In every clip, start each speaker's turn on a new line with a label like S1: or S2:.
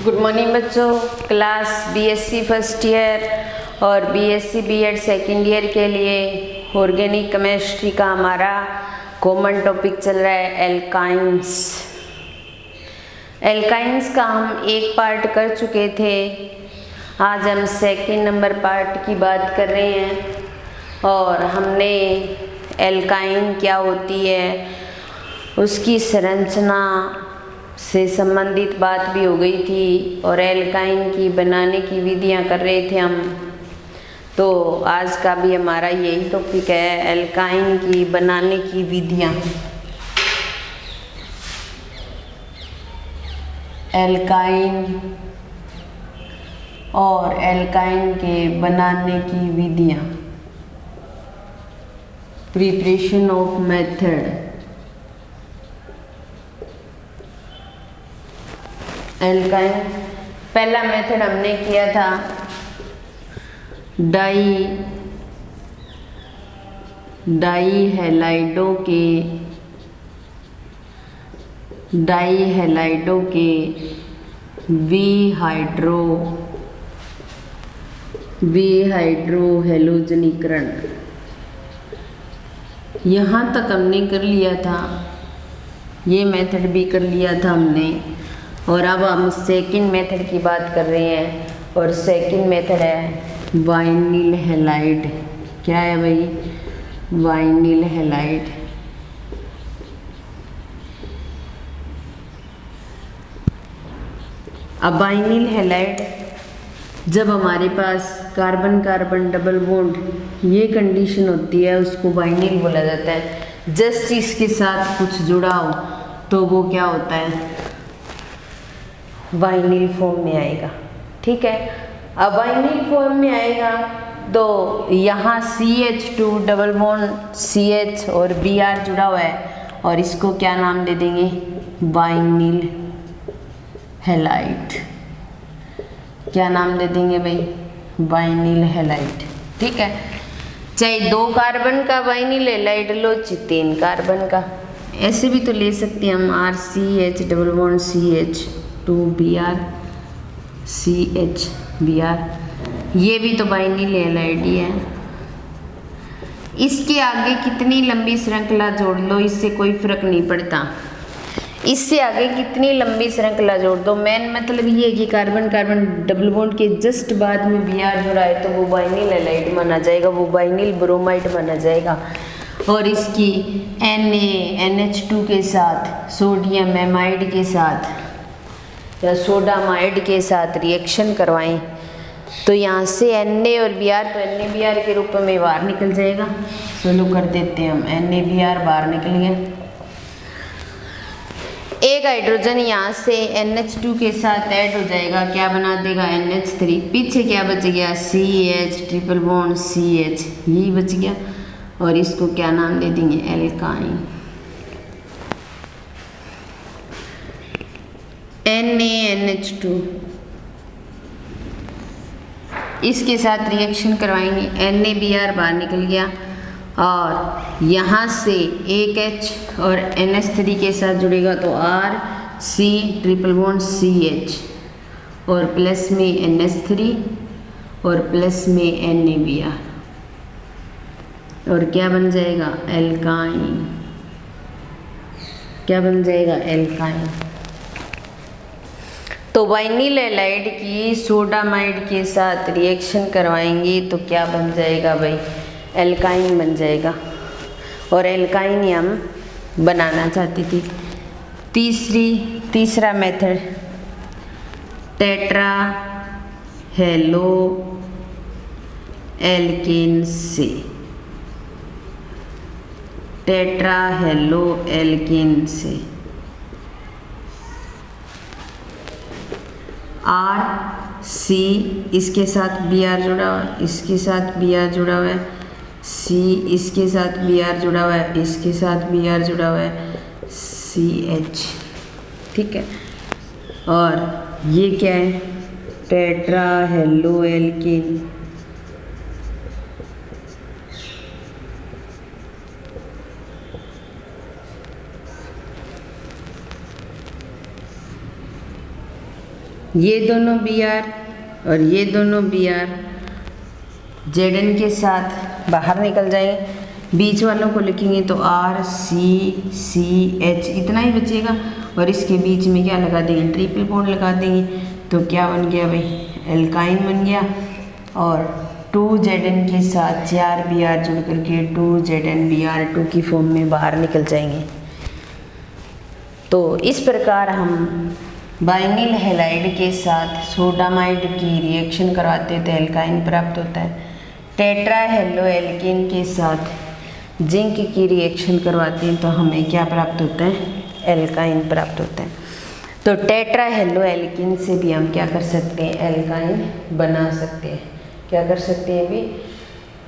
S1: Good morning बच्चों। Class BSc first year और BSc BEd second year के लिए ऑर्गेनिक केमिस्ट्री का हमारा कॉमन टॉपिक चल रहा है एल्काइंस। एल्काइंस का हम एक पार्ट कर चुके थे, आज हम सेकंड नंबर पार्ट की बात कर रहे हैं और हमने एल्काइन क्या होती है उसकी संरचना से संबंधित बात भी हो गई थी और एल्काइन की बनाने की विधियां कर रहे थे हम। तो आज का भी हमारा यही टॉपिक है, एल्काइन की बनाने की विधियां। एल्काइन और एल्काइन के बनाने की विधियां। Preparation of method. एल्काइन पहला मेथड हमने किया था डाईहैलाइडों के विहाइड्रोहैलोजनीकरण। यहाँ तक हमने कर लिया था, ये मेथड भी कर लिया था हमने। और अब हम सेकंड मेथड की बात कर रहे हैं और सेकंड मेथड है वाइनिल हैलाइड। क्या है भाई? Vinyl halide. अब वाइनिल हैलाइड जब हमारे पास कार्बन कार्बन डबल बॉन्ड ये कंडीशन होती है उसको वाइनिल बोला जाता है। जस्ट इसके साथ कुछ जुड़ा हो तो वो क्या होता है? वाइनिल फॉर्म में आएगा। ठीक है, अब वाइनिल फॉर्म में आएगा तो यहाँ CH2 डबल बॉन्ड CH और Br जुड़ा हुआ है और इसको क्या नाम दे देंगे? Vinyl halide. क्या नाम दे देंगे भाई? Vinyl halide. ठीक है, चाहे 2 कार्बन का वाइनिल हैलाइड लो चाहे 3 कार्बन का, ऐसे भी तो ले सकते हैं हम। RCH double bond CH2Br CHBr, ये भी तो वाइनिल हैलाइड ही है। इसके आगे कितनी लंबी श्रृंखला जोड़ लो इससे कोई फर्क नहीं पड़ता। इससे आगे कितनी लंबी श्रृंखला जोड़ दो, मेन मतलब ये है कि कार्बन कार्बन डबल बॉन्ड के जस्ट बाद में Br जुड़ा है तो वो वाइनिल हैलाइड माना जाएगा, वो वाइनिल ब्रोमाइड माना जाएगा। और इसकी NaNH2 के साथ सोडियम एमाइड के साथ या सोडामाइड के साथ रिएक्शन करवाएं तो यहाँ से Na और Br तो NaBr के रूप में बाहर निकल जाएगा। सोलो कर देते हैं हम, NaBr बाहर निकल गया। एक हाइड्रोजन यहाँ से NH2 के साथ ऐड हो जाएगा, क्या बना देगा? NH3। पीछे क्या बच गया? CH ट्रिपल बॉन्ड CH, यही बच गया। और इसको क्या नाम दे देंगे? एल्काइन। NaNH2 इसके साथ रिएक्शन करवाएंगे, NaBr बाहर निकल गया और यहाँ से एक H और NH3 के साथ जुड़ेगा तो RC ट्रिपल बॉन्ड CH और प्लस में NH3 और प्लस में NaBr और क्या बन जाएगा? एल्काइन। क्या बन जाएगा? एल्काइन। तो वाइनिल हैलाइड की सोडामाइड के साथ रिएक्शन करवाएंगे तो क्या बन जाएगा भाई? एल्काइन बन जाएगा। और एल्काइन ही हम बनाना चाहती थी। तीसरा मेथड टेट्रा हेलो एल्केन से। टेट्रा हेलो एल्केन से RC इसके साथ Br जुड़ा हुआ है, इसके साथ Br जुड़ा हुआ है, C इसके साथ Br जुड़ा हुआ है, इसके साथ Br जुड़ा हुआ है, CH। ठीक है, और ये क्या है? Tetra halo alkane. ये दोनों Br और ये दोनों Br Zn के साथ बाहर निकल जाएंगे। बीच वालों को लिखेंगे तो R C C H इतना ही बचेगा और इसके बीच में क्या लगा देंगे, ट्रिपल बॉन्ड लगा देंगे। तो क्या बन गया भाई, एल्काइन बन गया। और 2Zn के साथ 4 Br जुड़ करके 2ZnBr2 की फॉर्म में बाहर निकल जाएंगे। तो इस प्रकार हम बाइनिल हैलाइड के साथ सोडामाइड की रिएक्शन करवाते हैं तो एल्काइन प्राप्त होता है। टेट्रा हेलो एल्केन के साथ जिंक की रिएक्शन करवाते हैं तो हमें क्या प्राप्त होता है, एल्काइन प्राप्त होता है। तो टेट्रा हेलो एल्केन से भी हम क्या कर सकते हैं, एल्काइन बना सकते हैं। क्या कर सकते हैं भी,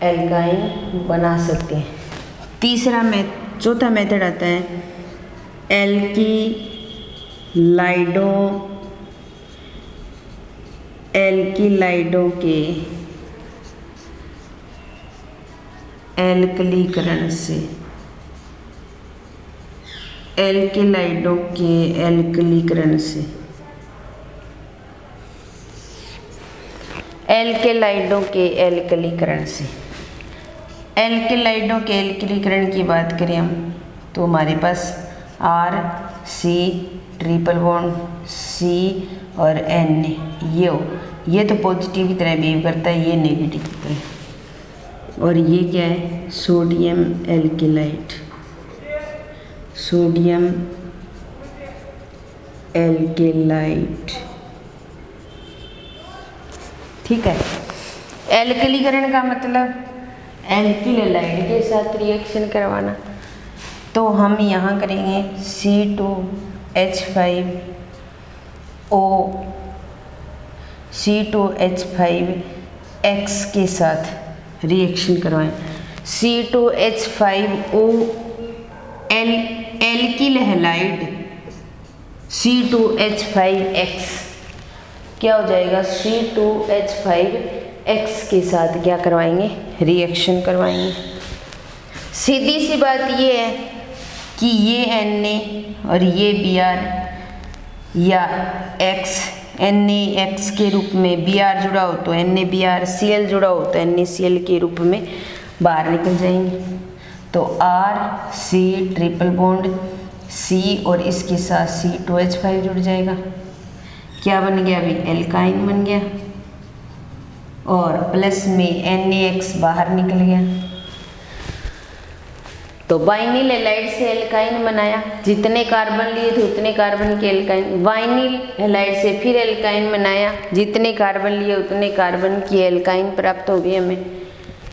S1: एल्काइन बना सकते हैं। चौथा मेथड आता है एल्किलाइडों के एल्कलीकरण से। एल्किलाइडों के एल्कलीकरण से, एल्किलाइडों के एल्कलीकरण से। एल्किलाइडों के एल्कलीकरण की बात करें हम तो हमारे पास R C triple bond C और N ये तो पॉजिटिव की तरह बिहेव करता है, ये नेगेटिव की तरह। और ये क्या है, सोडियम एल्किलाइड, सोडियम एल्किलाइड। ठीक है, एल्कलीकरण का मतलब एल्किल हैलाइड के साथ रिएक्शन करवाना। तो हम यहाँ करेंगे C2H5O के साथ रिएक्शन करवाएं। C2H5O एल्किल हैलाइड C2H5X क्या हो जाएगा, C2H5X के साथ क्या करवाएंगे, रिएक्शन करवाएंगे। सीधी सी बात ये है कि ये Na और ये Br या X NaX के रूप में Br जुड़ा हो तो NaBrCl जुड़ा हो तो NaCl के रूप में बाहर निकल जाएंगे। तो R C triple bond C और इसके साथ C2H5 जुड़ जाएगा। क्या बन गया अभी, एल्काइन बन गया और प्लस में NaX बाहर निकल गया। तो बाइनिल हैलाइड से एल्काइन बनाया, जितने कार्बन लिए थे उतने कार्बन के एल्काइन। वाइनिल हैलाइड से फिर एल्काइन बनाया, जितने कार्बन लिए उतने कार्बन की एल्काइन प्राप्त हो गई हमें।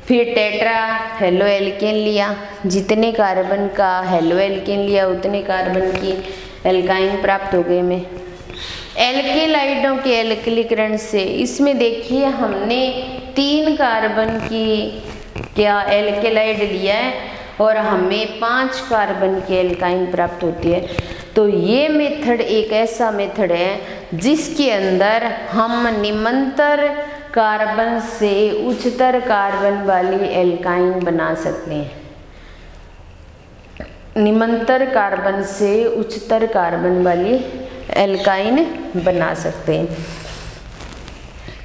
S1: फिर टेट्रा हेलो एल्केन लिया, जितने कार्बन का हेलो एल्केन लिया उतने कार्बन की एल्काइन प्राप्त हो गई हमें। एल्किलाइडों के एल्कलीकरण से इसमें देखिए हमने 3 कार्बन की क्या एल्किलाइड लिया है और हमें 5 कार्बन की एल्काइन प्राप्त होती है। तो ये मेथड एक ऐसा मेथड है जिसके अंदर हम निम्नतर कार्बन से उच्चतर कार्बन वाली एल्काइन बना सकते हैं। निम्नतर कार्बन से उच्चतर कार्बन वाली एल्काइन बना सकते हैं।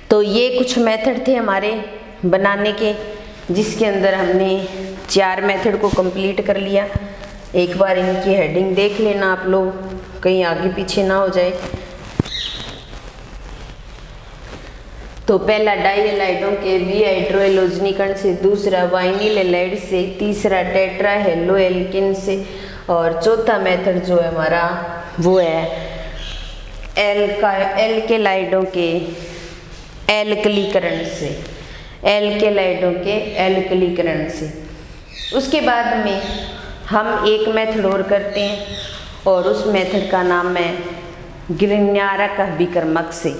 S1: तो ये कुछ मेथड थे हमारे बनाने के, जिसके अंदर हमने 4 मेथड को कंप्लीट कर लिया। एक बार इनकी हेडिंग देख लेना आप लोग, कहीं आगे पीछे ना हो जाए। तो पहला डाइहैलाइडों के विहाइड्रोएलोजनीकरण से, दूसरा वाइनिल हैलाइड से, तीसरा टेट्रा हेलो एल्केन से और चौथा मेथड जो है हमारा वो है एल्किलाइडों के एल्कलीकरण से, एल्किलाइडों के एल्कलीकरण से। उसके बाद में हम एक मेथड और करते हैं और उस मेथड का नाम है गिरण्यारक अभिकर्मक से।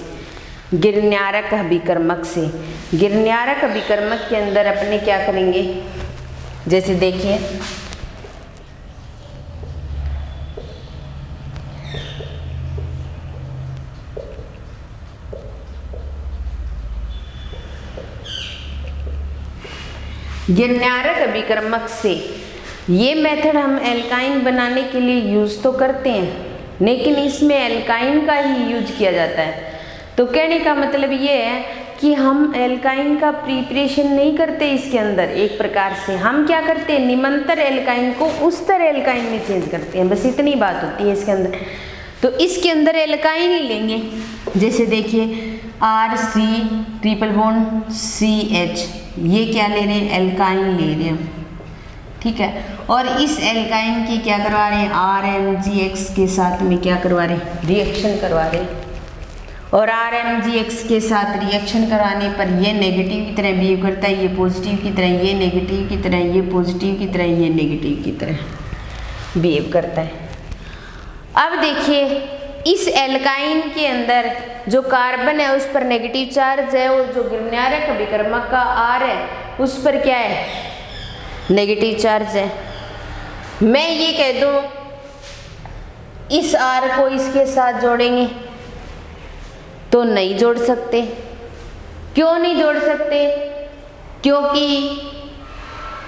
S1: गिरण्यारक अभिकर्मक से, गिरण्यारक अभिकर्मक के अंदर अपने क्या करेंगे, जैसे देखिए गिरण्यारक अभिकर्मक से ये मेथड हम एल्काइन बनाने के लिए यूज़ तो करते हैं, लेकिन इसमें एल्काइन का ही यूज किया जाता है। तो कहने का मतलब ये है कि हम एल्काइन का प्रिपरेशन नहीं करते इसके अंदर, एक प्रकार से हम क्या करते हैं, निमंतर एल्काइन को उस्तर एल्काइन में चेंज करते हैं, बस इतनी बात होती है इसके अंदर। तो इसके अंदर एल्काइन ही लेंगे, जैसे देखिए RC∭CH, ये क्या ले रहे हैं, एल्काइन ले रहे हैं, ठीक है। और इस एल्काइन की क्या करवा रहे हैं, RMGX के साथ में क्या करवा रहे हैं, रिएक्शन करवा रहे हैं। और RMGX के साथ रिएक्शन कराने पर ये नेगेटिव की तरह बिहेव करता है, ये पॉजिटिव की तरह, ये नेगेटिव की तरह, ये पॉजिटिव की तरह, ये नेगेटिव की तरह बिहेव करता है। अब देखिए इस एल्काइन के अंदर जो कार्बन है उस पर नेगेटिव चार्ज है, और जो गिरनारक अभिकर्मक का R है उस पर क्या है, नेगेटिव चार्ज है। मैं ये कह दूं इस R को इसके साथ जोड़ेंगे तो नहीं जोड़ सकते। क्यों नहीं जोड़ सकते, क्योंकि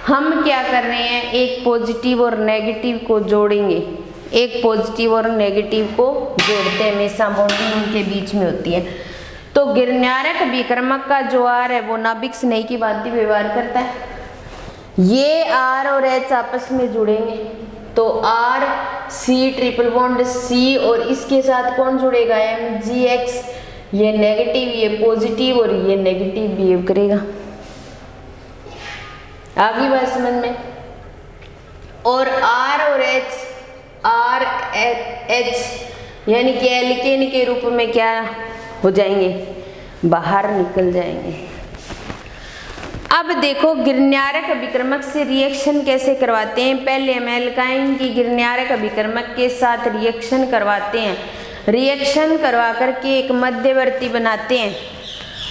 S1: हम क्या कर रहे हैं, एक पॉजिटिव और नेगेटिव को जोड़ेंगे, एक पॉजिटिव और नेगेटिव को जोड़ते हैं, हमेशा बॉन्डिंग उनके बीच में होती है। तो गिरनारक अभिकर्मक का जो R है वो नाभिक स्नेही की भांति व्यवहार करता है। ये R और H आपस में जुड़ेंगे तो RC∭C, और इसके साथ कौन जुड़ेगा, MgX, ये नेगेटिव, ये पॉजिटिव, और ये नेगेटिव बिहेव करेगा। आगे बात समझ में। और R और H यानी कि एल्केन के रूप में क्या हो जाएंगे, बाहर निकल जाएंगे। अब देखो गिरनारक अभिकर्मक से रिएक्शन कैसे करवाते हैं। पहले हम एल्काइन की गिरनारक अभिकर्मक के साथ रिएक्शन करवाते हैं, रिएक्शन करवा करके एक मध्यवर्ती बनाते हैं,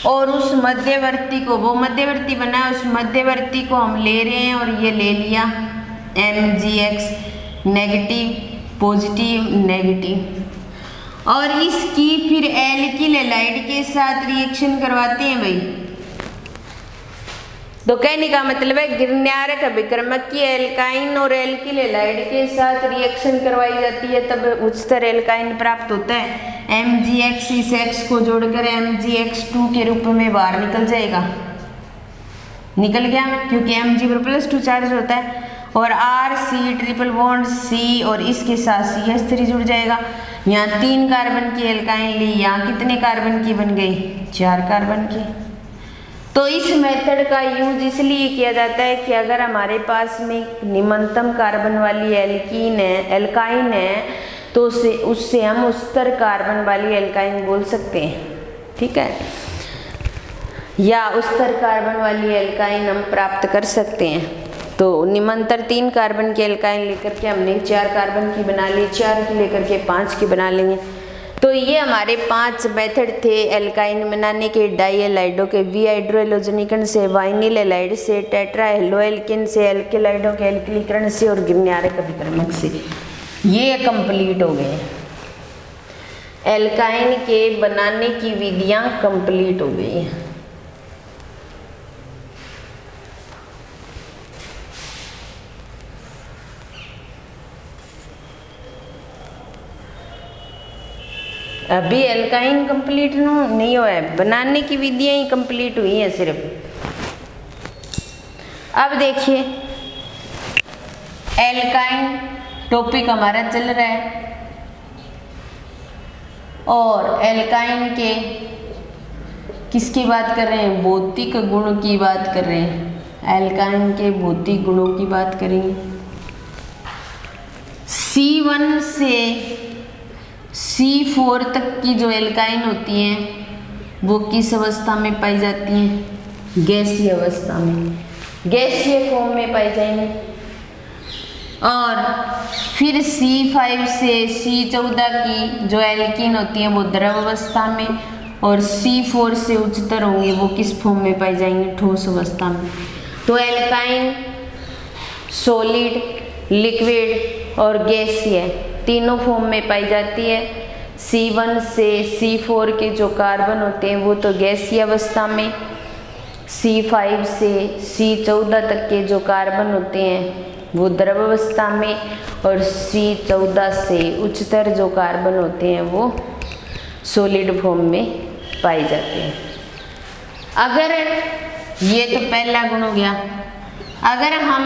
S1: और उस मध्यवर्ती को, वो मध्यवर्ती बना है, उस मध्यवर्ती को हम ले रहे हैं, और ये ले लिया MgX, नेगेटिव पॉजिटिव नेगेटिव, और इसकी फिर एल्किल हैलाइड के साथ रिएक्शन करवाते हैं भाई। तो कहने का मतलब है गिरनारक अभिकर्मक की एल्काइन और एल्किल हैलाइड के साथ रिएक्शन करवाई जाती है, तब उच्चतर एल्काइन प्राप्त होता है। MgX इस X को जोड़कर MgX2 के रूप में बाहर निकल जाएगा, निकल गया, क्योंकि Mg पर +2 चार्ज होता है। और RC∭C और इसके साथ CH3 जुड़ जाएगा। यहाँ 3 कार्बन की एल्काइन ली, यहाँ कितने कार्बन की बन गई, 4 कार्बन की। तो इस मेथड का यूज इसलिए किया जाता है कि अगर हमारे पास में निम्नतम कार्बन वाली एल्काइन है तो उससे हम उच्चतर कार्बन वाली एल्काइन बोल सकते हैं, ठीक है, या उच्चतर कार्बन वाली एल्काइन हम प्राप्त कर सकते हैं। तो निम्नतर 3 कार्बन की एल्काइन लेकर के हमने 4 कार्बन की बना ली, 4 की लेकर के 5 की बना लेंगे। तो ये हमारे 5 मेथड थे एल्काइन बनाने के, डाई हैलाइडों के, वी हाइड्रोएलोजनीकरण से, वाइनिल हैलाइड से, टेट्रा हेलोएल्किन से, एल्केलाइडों के एल्किलीकरण से, और गिरनारक अभिकर्मक से। ये कंप्लीट हो गए, एल्काइन के बनाने की विधियां कंप्लीट हो गई हैं। अभी एल्काइन कंप्लीट नहीं हुआ है, बनाने की विधियां ही कंप्लीट हुई हैं सिर्फ। अब देखिए एल्काइन टॉपिक हमारा चल रहा है, और एल्काइन के किसकी बात कर रहे हैं, भौतिक गुण की बात कर रहे हैं। एल्काइन के भौतिक गुणों की बात करेंगे। C1 से C4 तक की जो एल्काइन होती हैं वो किस अवस्था में पाई जाती हैं, गैसीय अवस्था में, गैसीय फॉर्म में पाई जाएंगी। और फिर C5 से C14 की जो एल्कीन होती हैं वो द्रव अवस्था में, और C4 से उच्चतर होंगे वो किस फॉर्म में पाई जाएंगे, ठोस अवस्था में। तो एल्काइन सॉलिड, लिक्विड और गैसीय तीनों फॉर्म में पाई जाती है। C1 से C4 के जो कार्बन होते हैं वो तो गैसीय अवस्था में, C5 से C14 तक के जो कार्बन होते हैं वो द्रव अवस्था में, और C14 से उच्चतर जो कार्बन होते हैं वो सॉलिड फॉर्म में पाए जाते हैं। अगर ये तो पहला गुण हो गया, अगर हम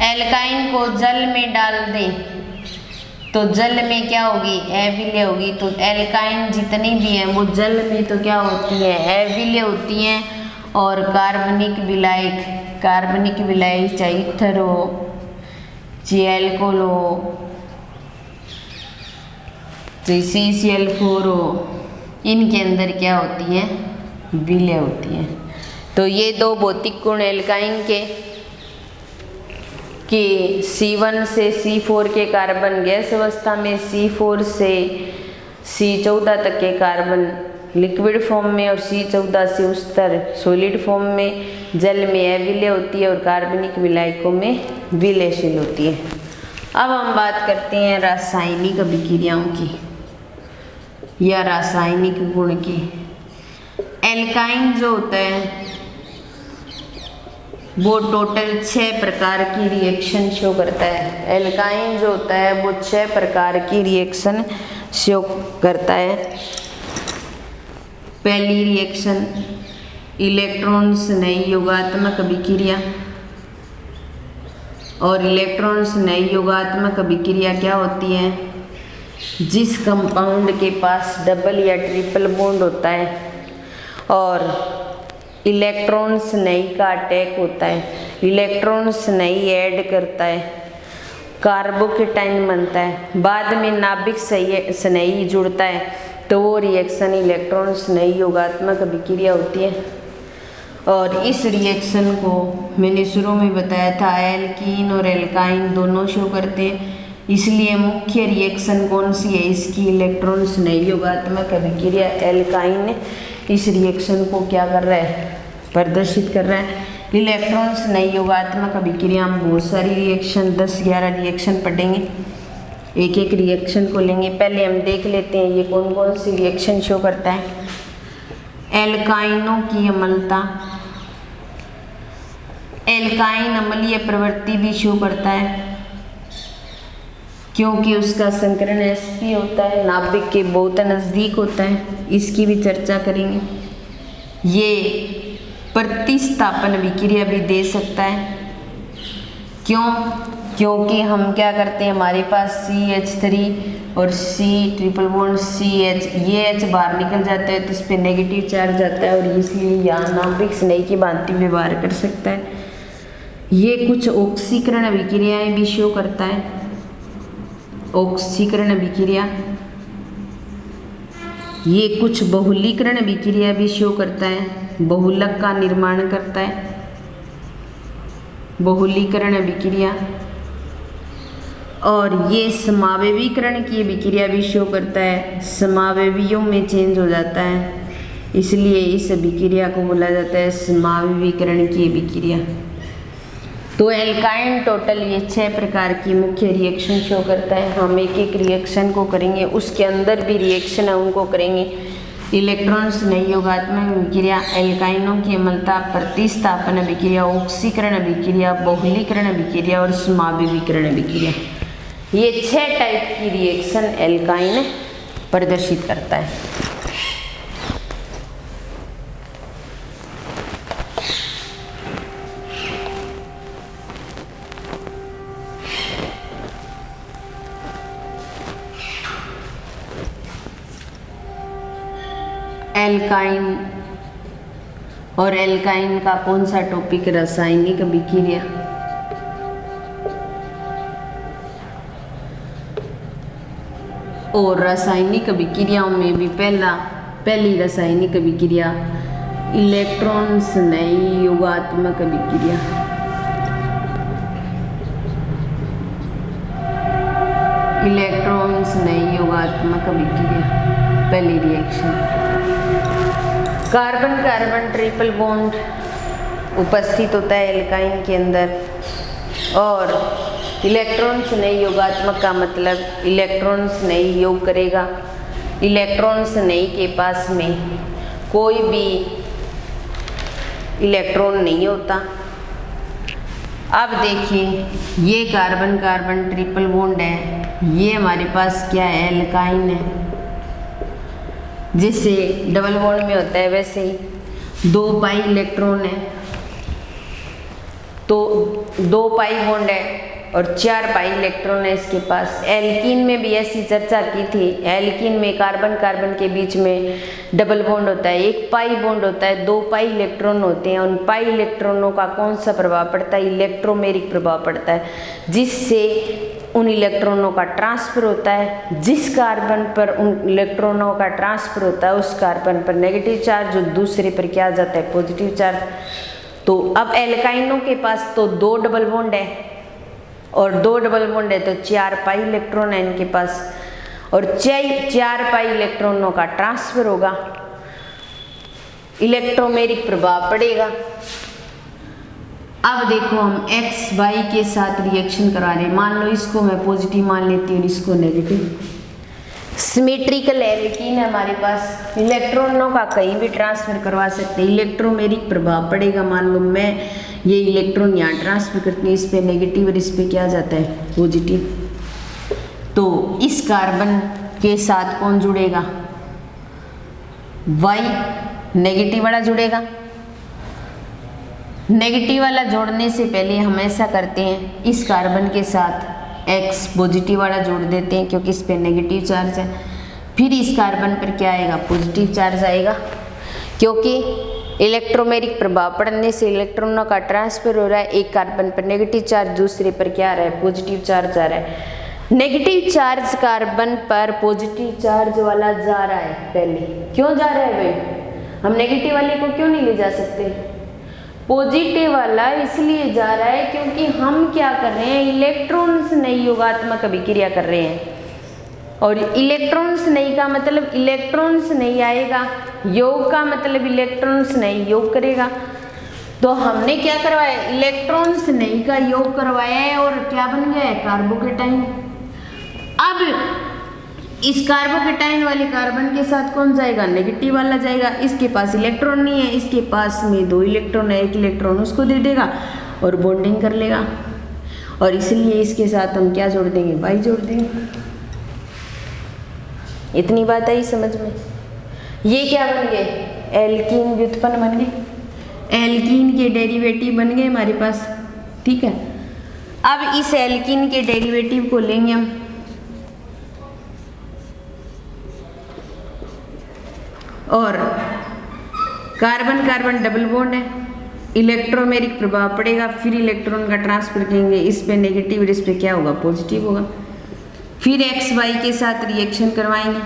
S1: एल्काइन को जल में डाल दें तो जल में क्या होगी, अविलय होगी। तो एल्काइन जितनी भी हैं वो जल में तो क्या होती हैं, अविलय होती हैं। और कार्बनिक विलायक, कार्बनिक विलायक चाहे ईथर हो चाहे एल्कोहल हो चाहे CCl4 हो, इनके अंदर क्या होती है, विलय होती है। तो ये दो भौतिक गुण एल्काइन के कि C1 से C4 के कार्बन गैस अवस्था में, C4 से C14 तक के कार्बन लिक्विड फॉर्म में और C14 से उस तर सॉलिड फॉर्म में जल में अविलय होती है और कार्बनिक विलायकों में विलयशील होती है। अब हम बात करते हैं रासायनिक अभिक्रियाओं की या रासायनिक गुण की। एल्काइन जो होता है वो टोटल 6 प्रकार की रिएक्शन शो करता है। एल्काइन जो होता है वो 6 प्रकार की रिएक्शन शो करता है। पहली रिएक्शन इलेक्ट्रॉन स्नेही योगात्मक अभिक्रिया। और इलेक्ट्रॉन स्नेही योगात्मक अभिक्रिया क्या होती है, जिस कंपाउंड के पास डबल या ट्रिपल बॉन्ड होता है और इलेक्ट्रॉन स्नेही का अटैक होता है, इलेक्ट्रॉन स्नेही ऐड करता है, कार्बोकेटाइन बनता है, बाद में नाभिक स्नेही जुड़ता है, तो वो रिएक्शन इलेक्ट्रॉन स्नेही योगात्मक अभिक्रिया होती है। और इस रिएक्शन को मैंने शुरू में बताया था, एल्कीन और एल्काइन दोनों शो करते हैं। इसलिए मुख्य रिएक्शन कौन सी है इसकी, इलेक्ट्रॉन स्नेही योगात्मक अभिक्रिया। एल्काइन इस रिएक्शन को क्या कर रहा है, प्रदर्शित कर रहा है। इलेक्ट्रॉन स्नेही योगात्मक अभिक्रिया हम बहुत सारी रिएक्शन 10-11 रिएक्शन पढ़ेंगे, एक एक रिएक्शन को लेंगे। पहले हम देख लेते हैं ये कौन कौन सी रिएक्शन शो करता है। एल्काइनों की अम्लता, एल्काइन अम्लीय प्रवृत्ति भी शो करता है क्योंकि उसका संकरण sp होता है, नाभिक के बहुत नज़दीक होता है, इसकी भी चर्चा करेंगे। ये प्रतिस्थापन अभिक्रिया भी दे सकता है। क्योंकि हम क्या करते हैं, हमारे पास CH3 और C ट्रिपल बॉन्ड CH, ये H बाहर निकल जाता है तो इस पर नेगेटिव चार्ज आता है और इसलिए यहाँ नाभिक स्नेही की भांति व्यवहार कर सकता है। ये कुछ ऑक्सीकरण अभिक्रियाएं भी शो करता है। ऑक्सीकरण अभिक्रिया, ये कुछ बहुलीकरण अभिक्रिया भी शो करता है, बहुलक का निर्माण करता है। बहुलीकरण अभिक्रिया, और ये समावयवीकरण की अभिक्रिया भी शो करता है, समावयवियों में चेंज हो जाता है, इसलिए इस अभिक्रिया को बोला जाता है समावयवीकरण की अभिक्रिया। तो एल्काइन टोटल ये 6 प्रकार की मुख्य रिएक्शन शो करता है। हम एक एक रिएक्शन को करेंगे, उसके अंदर भी रिएक्शन है उनको करेंगे। इलेक्ट्रॉन स्नेही योगात्मक अभिक्रिया, एल्काइनों की अम्लता, प्रतिस्थापन अभिक्रिया, ऑक्सीकरण अभिक्रिया, बहुलीकरण अभिक्रिया और समावयवीकरण अभिक्रिया, ये 6 टाइप की रिएक्शन एल्काइन प्रदर्शित करता है। एल्काइन और एल्काइन का कौन सा टॉपिक, रासायनिक अभिक्रिया। और रासायनिक अभिक्रियाओं में भी पहली रासायनिक अभिक्रिया इलेक्ट्रॉन स्नेही योगात्मक अभिक्रिया। इलेक्ट्रॉन स्नेही योगात्मक अभिक्रिया पहली reaction. Carbon carbon triple bond उपस्थित होता है एल्काइन के अंदर, और इलेक्ट्रॉन स्नेही योगात्मक का मतलब इलेक्ट्रॉन स्नेही योग करेगा। इलेक्ट्रॉन स्नेही के पास में कोई भी इलेक्ट्रॉन नहीं होता। अब देखिए, ये कार्बन कार्बन ट्रिपल बॉन्ड है, ये हमारे पास क्या है, एल्काइन है। जैसे डबल बॉन्ड में होता है वैसे ही 2 पाई इलेक्ट्रॉन है, तो 2 पाई बॉन्ड है और 4 पाई इलेक्ट्रॉन है इसके पास। एल्कीन में भी ऐसी चर्चा की थी। एल्कीन में कार्बन कार्बन के बीच में डबल बॉन्ड होता है, 1 पाई बॉन्ड होता है, 2 पाई इलेक्ट्रॉन होते हैं। उन पाई इलेक्ट्रॉनों का कौन सा प्रभाव पड़ता है? इलेक्ट्रोमेरिक प्रभाव पड़ता है, जिससे उन इलेक्ट्रॉनों का ट्रांसफर होता है। जिस कार्बन पर उन इलेक्ट्रॉनों का ट्रांसफर होता है उस कार्बन पर नेगेटिव चार्ज और दूसरे पर क्या आ जाता है? Positive charge. तो अब एल्काइनों के पास तो 2 डबल बॉन्ड है और 2 डबल बॉन्ड है तो 4 पाई इलेक्ट्रॉन है इनके पास, और 4 पाई इलेक्ट्रॉनों का ट्रांसफर होगा, इलेक्ट्रोमेरिक प्रभाव पड़ेगा। अब देखो हम x y के साथ रिएक्शन करा रहे हैं। मान लो इसको मैं पॉजिटिव मान लेती हूँ, इसको नेगेटिव। सिमेट्रिकल एल्कीन है हमारे पास, इलेक्ट्रॉनों का कहीं भी ट्रांसफर करवा सकते हैं, इलेक्ट्रोमेरिक प्रभाव पड़ेगा। मान लो मैं ये इलेक्ट्रॉन यहाँ ट्रांसफर करती हूँ, इस पे नेगेटिव और इस पे क्या जाता है? पॉजिटिव। तो इस कार्बन के साथ कौन जुड़ेगा? Y नेगेटिव वाला जुड़ेगा। नेगेटिव वाला जोड़ने से पहले हम ऐसा करते हैं, इस कार्बन के साथ X पॉजिटिव वाला जोड़ देते हैं क्योंकि इस पे नेगेटिव चार्ज है। फिर इस कार्बन पर क्या आएगा? पॉजिटिव चार्ज आएगा, क्योंकि इलेक्ट्रोमेरिक प्रभाव पड़ने से इलेक्ट्रॉनों का ट्रांसफर हो रहा है। एक कार्बन पर नेगेटिव चार्ज, दूसरे पर क्या आ रहा है? पॉजिटिव चार्ज आ रहा है। नेगेटिव चार्ज कार्बन पर पॉजिटिव चार्ज वाला जा रहा है। पहले क्यों जा रहा है भाई? हम नेगेटिव वाले को क्यों नहीं ले जा सकते? पॉजिटिव वाला इसलिए जा रहा है क्योंकि हम क्या कर रहे हैं? इलेक्ट्रॉन्स नई योगात्मक अभिक्रिया कर रहे हैं, और इलेक्ट्रॉन्स नहीं का मतलब इलेक्ट्रॉन्स नहीं आएगा, योग का मतलब इलेक्ट्रॉन्स नहीं योग करेगा। तो हमने क्या करवाया? इलेक्ट्रॉन्स नहीं का योग करवाया है और क्या बन गया है? कार्बोकेटाइन। अब इस कार्बोकेटाइन वाले कार्बन के साथ कौन जाएगा? नेगेटिव वाला जाएगा। इसके पास इलेक्ट्रॉन नहीं है, इसके पास में 2 इलेक्ट्रॉन है, 1 इलेक्ट्रॉन उसको दे देगा और बॉन्डिंग कर लेगा, और इसलिए इसके साथ हम क्या जोड़ देंगे? वाई जोड़ देंगे। इतनी बात आई समझ में? ये क्या बन गए? एल्कीन व्युत्पन्न बन गए, एल्कीन के डेरिवेटिव बन गए हमारे पास। ठीक है, अब इस एल्कीन के डेरिवेटिव को लेंगे हम, और कार्बन कार्बन डबल बॉन्ड है, इलेक्ट्रोमेरिक प्रभाव पड़ेगा, फिर इलेक्ट्रॉन का ट्रांसफर करेंगे, इस पे नेगेटिव और इस पे क्या होगा? पॉजिटिव होगा। फिर एक्स वाई के साथ रिएक्शन करवाएंगे,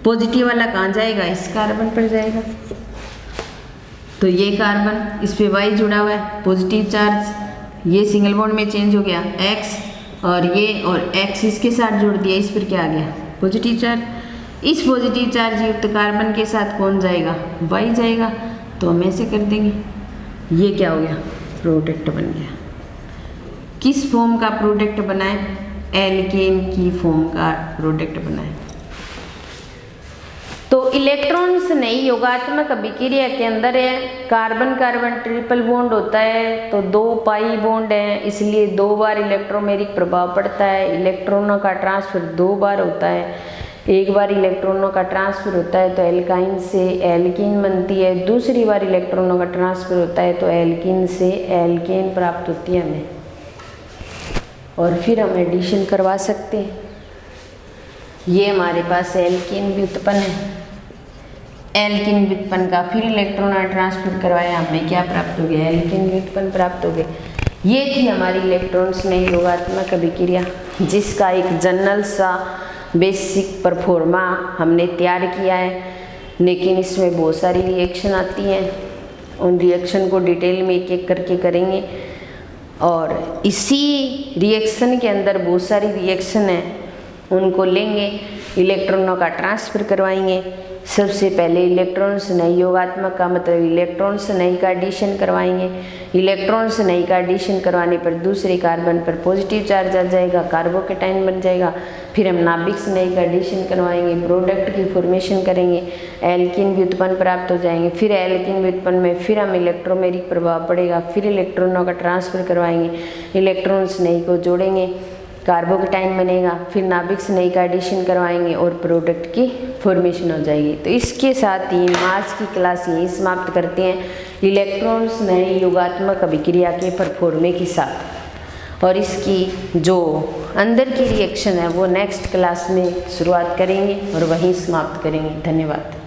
S1: पॉजिटिव वाला कहाँ जाएगा? इस कार्बन पर जाएगा। तो ये कार्बन, इस पे वाई जुड़ा हुआ है, पॉजिटिव चार्ज, ये सिंगल बॉन्ड में चेंज हो गया एक्स, और ये और एक्स इसके साथ जोड़ दिया, इस पर क्या आ गया? Positive charge. इस पॉजिटिव चार्ज युक्त कार्बन के साथ कौन जाएगा? वाई जाएगा। तो हम ऐसे कर देंगे, ये क्या हो गया? प्रोडक्ट बन गया। किस फॉर्म का प्रोडक्ट बनाए? एल्केन की फॉर्म का प्रोडक्ट बनाए। तो इलेक्ट्रॉन्स नहीं योगात्मक अभिक्रिया के अंदर है, कार्बन कार्बन ट्रिपल बॉन्ड होता है, तो 2 पाई बॉन्ड है, इसलिए 2 बार इलेक्ट्रोमेरिक प्रभाव पड़ता है। इलेक्ट्रॉनों का ट्रांसफर 2 बार होता है, एक बार इलेक्ट्रॉनों का ट्रांसफर होता है तो एल्काइन से एल्कीन बनती है, दूसरी बार इलेक्ट्रॉनों का ट्रांसफर होता है तो एल्कीन से एल्केन प्राप्त होती है हमें, और फिर हम एडिशन करवा सकते हैं। ये हमारे पास एल्कीन व्युत्पन्न है। एल्कीन व्युत्पन्न का फिर इलेक्ट्रॉन ट्रांसफर करवाया, हमें क्या प्राप्त हो गया? एल्कीन व्युत्पन्न प्राप्त हो गए। ये थी हमारी इलेक्ट्रॉन्स में योगात्मक अभिक्रिया, जिसका एक जनरल सा बेसिक परफॉर्मा हमने तैयार किया है, लेकिन इसमें बहुत सारी रिएक्शन आती हैं। उन रिएक्शन को डिटेल में एक एक करके करेंगे, और इसी रिएक्शन के अंदर बहुत सारी रिएक्शन है, उनको लेंगे, इलेक्ट्रॉनों का ट्रांसफ़र करवाएंगे। सबसे पहले इलेक्ट्रॉन्स नई योगात्मक का मतलब इलेक्ट्रॉन्स नई का एडिशन करवाएंगे। इलेक्ट्रॉन्स नई का एडिशन करवाने पर दूसरे कार्बन पर पॉजिटिव चार्ज आ जाएगा, कार्बोकेटाइन बन जाएगा। फिर हम नाभिक नई का एडिशन करवाएंगे, प्रोडक्ट की फॉर्मेशन करेंगे, एल्कीन व्युत्पन्न प्राप्त हो जाएंगे। फिर एल्कीन व्युत्पन्न में फिर हम इलेक्ट्रोमेरिक प्रभाव पड़ेगा, फिर इलेक्ट्रॉनों का ट्रांसफ़र करवाएंगे, इलेक्ट्रॉन्स नई को जोड़ेंगे, कार्बोकेटाइन बनेगा, फिर नाभिक से नई का एडिशन करवाएंगे और प्रोडक्ट की फॉर्मेशन हो जाएगी। तो इसके साथ ही आज की क्लास यहीं समाप्त करते हैं, इलेक्ट्रॉन्स नए योगात्मक अभिक्रिया के परफॉर्मे के साथ। और इसकी जो अंदर की रिएक्शन है वो नेक्स्ट क्लास में शुरुआत करेंगे और वहीं समाप्त करेंगे। धन्यवाद।